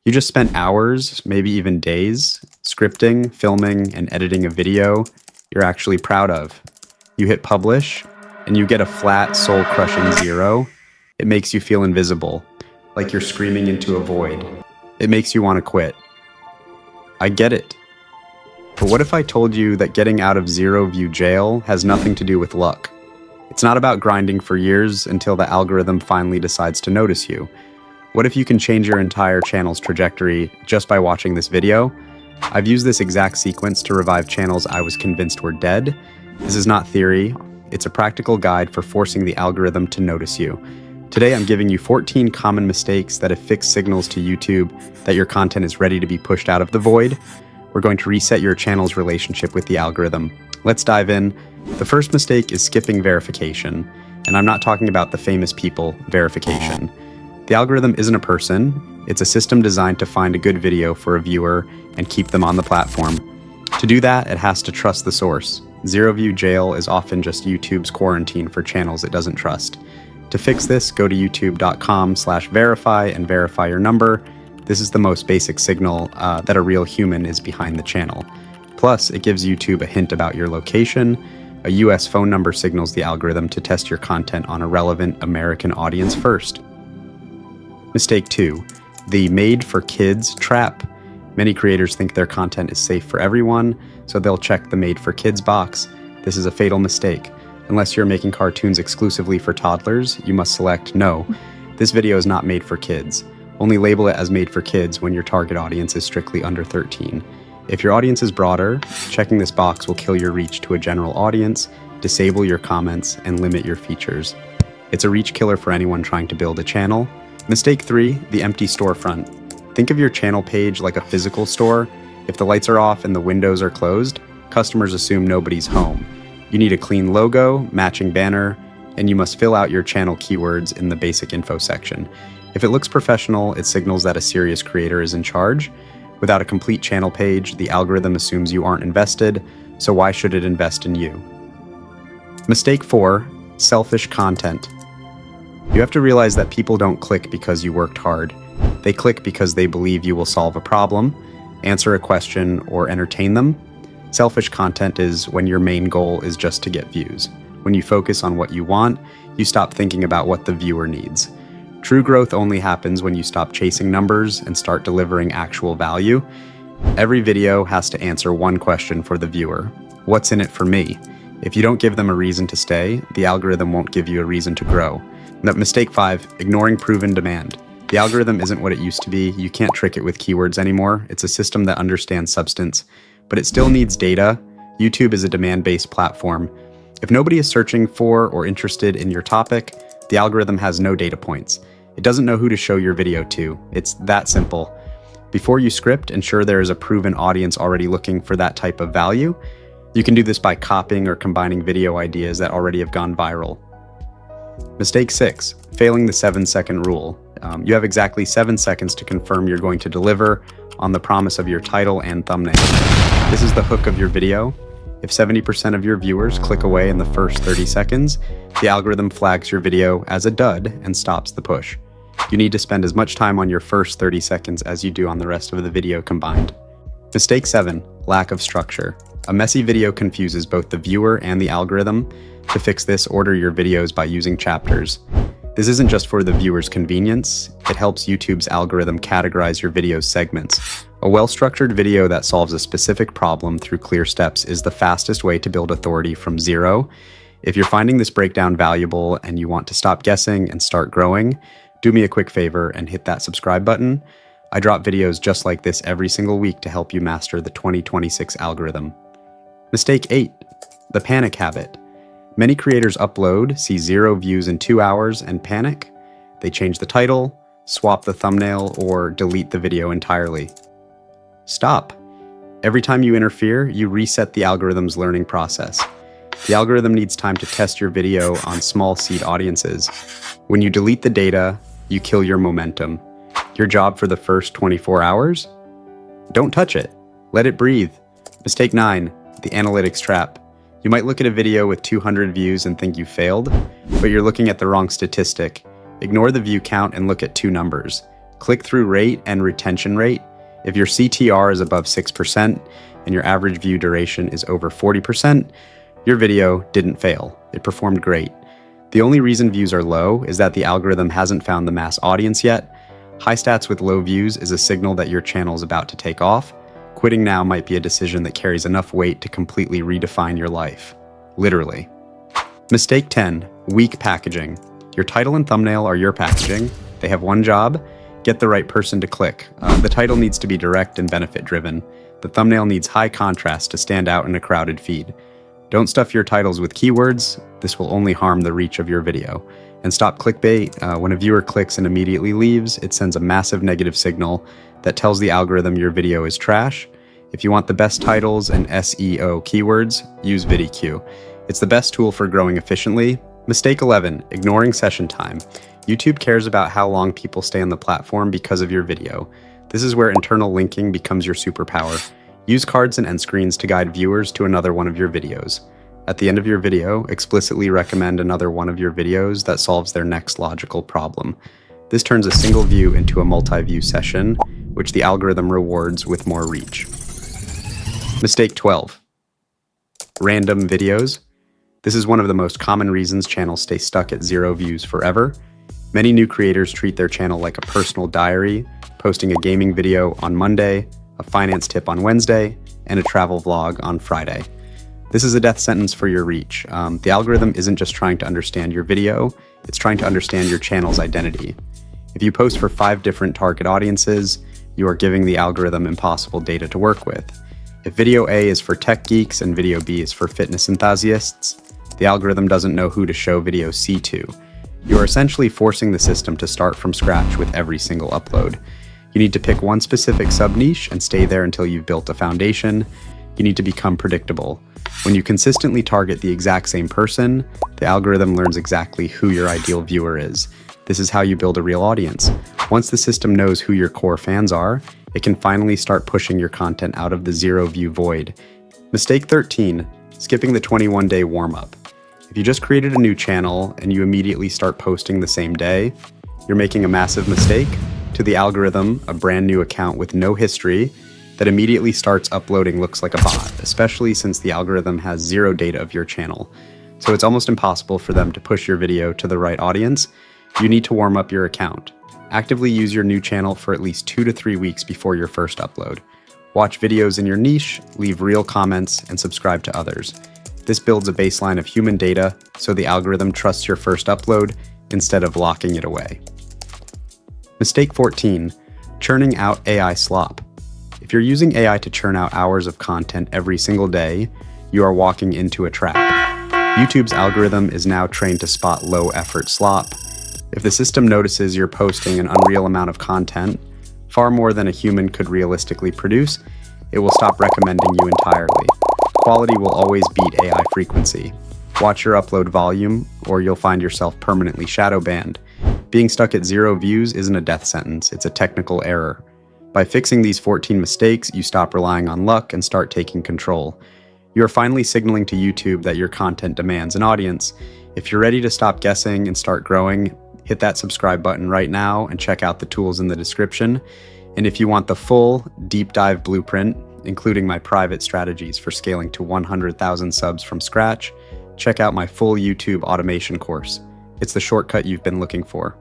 You just spent hours, maybe even days, scripting, filming, and editing a video you're actually proud of. You hit publish, and you get a flat, soul-crushing 0. It makes you feel invisible, like you're screaming into a void. It makes you want to quit. I get it. But what if I told you that getting out of 0 view jail has nothing to do with luck? It's not about grinding for years until the algorithm finally decides to notice you. What if you can change your entire channel's trajectory just by watching this video? I've used this exact sequence to revive channels I was convinced were dead. This is not theory. It's a practical guide for forcing the algorithm to notice you. Today, I'm giving you 14 common mistakes that have fixed signals to YouTube that your content is ready to be pushed out of the void. We're going to reset your channel's relationship with the algorithm. Let's dive in. The first mistake is skipping verification. And I'm not talking about the famous people verification. The algorithm isn't a person. It's a system designed to find a good video for a viewer and keep them on the platform. To do that, it has to trust the source. 0 view jail is often just YouTube's quarantine for channels it doesn't trust. To fix this, go to youtube.com/verify and verify your number. This is the most basic signal that a real human is behind the channel. Plus, it gives YouTube a hint about your location. A US phone number signals the algorithm to test your content on a relevant American audience first. Mistake 2, the made for kids trap. Many creators think their content is safe for everyone, so they'll check the made for kids box. This is a fatal mistake. Unless you're making cartoons exclusively for toddlers, you must select no. This video is not made for kids. Only label it as made for kids when your target audience is strictly under 13. If your audience is broader, checking this box will kill your reach to a general audience, disable your comments, and limit your features. It's a reach killer for anyone trying to build a channel. Mistake 3, the empty storefront. Think of your channel page like a physical store. If the lights are off and the windows are closed, customers assume nobody's home. You need a clean logo, matching banner, and you must fill out your channel keywords in the basic info section. If it looks professional, it signals that a serious creator is in charge. Without a complete channel page, the algorithm assumes you aren't invested, so why should it invest in you? Mistake 4, selfish content. You have to realize that people don't click because you worked hard. They click because they believe you will solve a problem, answer a question, or entertain them. Selfish content is when your main goal is just to get views. When you focus on what you want, you stop thinking about what the viewer needs. True growth only happens when you stop chasing numbers and start delivering actual value. Every video has to answer one question for the viewer. What's in it for me? If you don't give them a reason to stay, the algorithm won't give you a reason to grow. Mistake 5, ignoring proven demand. The algorithm isn't what it used to be. You can't trick it with keywords anymore. It's a system that understands substance, but it still needs data. YouTube is a demand-based platform. If nobody is searching for or interested in your topic, the algorithm has no data points. It doesn't know who to show your video to. It's that simple. Before you script, ensure there is a proven audience already looking for that type of value. You can do this by copying or combining video ideas that already have gone viral. Mistake 6, failing the 7-second rule. You have exactly 7 seconds to confirm you're going to deliver on the promise of your title and thumbnail. This is the hook of your video. If 70% of your viewers click away in the first 30 seconds, the algorithm flags your video as a dud and stops the push. You need to spend as much time on your first 30 seconds as you do on the rest of the video combined. Mistake 7, lack of structure. A messy video confuses both the viewer and the algorithm. To fix this, order your videos by using chapters. This isn't just for the viewer's convenience, it helps YouTube's algorithm categorize your video's segments. A well-structured video that solves a specific problem through clear steps is the fastest way to build authority from 0. If you're finding this breakdown valuable and you want to stop guessing and start growing, do me a quick favor and hit that subscribe button. I drop videos just like this every single week to help you master the 2026 algorithm. Mistake 8, the panic habit. Many creators upload, see 0 views in 2 hours, and panic. They change the title, swap the thumbnail, or delete the video entirely. Stop. Every time you interfere, you reset the algorithm's learning process. The algorithm needs time to test your video on small seed audiences. When you delete the data, you kill your momentum. Your job for the first 24 hours? Don't touch it. Let it breathe. Mistake 9, the analytics trap. You might look at a video with 200 views and think you failed, but you're looking at the wrong statistic. Ignore the view count and look at 2 numbers. click-through rate and retention rate. If your CTR is above 6% and your average view duration is over 40%, your video didn't fail. It performed great. The only reason views are low is that the algorithm hasn't found the mass audience yet. High stats with low views is a signal that your channel is about to take off. Quitting now might be a decision that carries enough weight to completely redefine your life. Literally. Mistake 10, weak packaging. Your title and thumbnail are your packaging. They have one job: get the right person to click. The title needs to be direct and benefit-driven. The thumbnail needs high contrast to stand out in a crowded feed. Don't stuff your titles with keywords. This will only harm the reach of your video. And stop clickbait. When a viewer clicks and immediately leaves, it sends a massive negative signal that tells the algorithm your video is trash. If you want the best titles and SEO keywords, use VidIQ. It's the best tool for growing efficiently. Mistake 11, ignoring session time. YouTube cares about how long people stay on the platform because of your video. This is where internal linking becomes your superpower. Use cards and end screens to guide viewers to another one of your videos. At the end of your video, explicitly recommend another one of your videos that solves their next logical problem. This turns a single view into a multi-view session, which the algorithm rewards with more reach. Mistake 12, random videos. This is one of the most common reasons channels stay stuck at 0 views forever. Many new creators treat their channel like a personal diary, posting a gaming video on Monday, a finance tip on Wednesday, and a travel vlog on Friday. This is a death sentence for your reach. The algorithm isn't just trying to understand your video, it's trying to understand your channel's identity. If you post for 5 different target audiences, you are giving the algorithm impossible data to work with. If video A is for tech geeks and video B is for fitness enthusiasts, the algorithm doesn't know who to show video C to. You are essentially forcing the system to start from scratch with every single upload. You need to pick one specific sub-niche and stay there until you've built a foundation. You need to become predictable. When you consistently target the exact same person, the algorithm learns exactly who your ideal viewer is. This is how you build a real audience. Once the system knows who your core fans are, it can finally start pushing your content out of the 0 view void. Mistake 13, skipping the 21-day warm-up. If you just created a new channel and you immediately start posting the same day, you're making a massive mistake. To the algorithm, a brand new account with no history that immediately starts uploading looks like a bot, especially since the algorithm has 0 data of your channel. So it's almost impossible for them to push your video to the right audience. You need to warm up your account. Actively use your new channel for at least 2 to 3 weeks before your first upload. Watch videos in your niche, leave real comments, and subscribe to others. This builds a baseline of human data, so the algorithm trusts your first upload instead of locking it away. Mistake 14, churning out AI slop. If you're using AI to churn out hours of content every single day, you are walking into a trap. YouTube's algorithm is now trained to spot low-effort slop. If the system notices you're posting an unreal amount of content, far more than a human could realistically produce, it will stop recommending you entirely. Quality will always beat AI frequency. Watch your upload volume, or you'll find yourself permanently shadow banned. Being stuck at 0 views isn't a death sentence, it's a technical error. By fixing these 14 mistakes, you stop relying on luck and start taking control. You are finally signaling to YouTube that your content demands an audience. If you're ready to stop guessing and start growing, hit that subscribe button right now and check out the tools in the description. And if you want the full, deep dive blueprint, including my private strategies for scaling to 100,000 subs from scratch, check out my full YouTube automation course. It's the shortcut you've been looking for.